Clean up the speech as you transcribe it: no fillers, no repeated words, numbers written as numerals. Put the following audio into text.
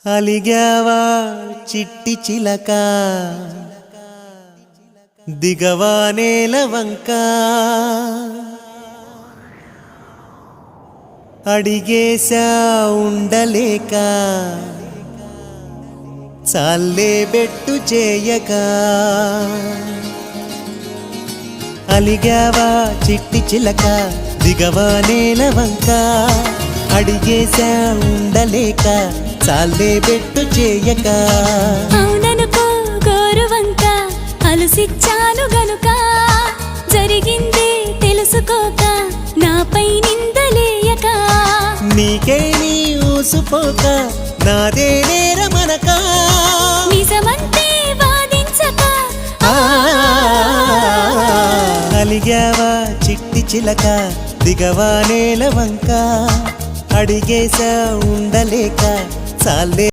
అలిగావా చిట్టి చిలక దిగవా నేల వంక అడిగేశా ఉండలేక చాలే బెట్టు చేయక అలిగావా చిట్టి చిలక దిగవా నేల వంక అడిగేశా ఉండలేక చాలే బెట్టు చేయక అవుననుకో గోరువంక అలసిచ్చాను గనుక జరిగిందే తెలుసుకోక నాపై నిందలేయక నీకే నీ ఊసుపోక నాదే నేరమనక నిజమంతే వాదించక అలిగావా చిట్టి చిలక దిగవా నేల వంక అడిగేశా ఉండలేక చాలే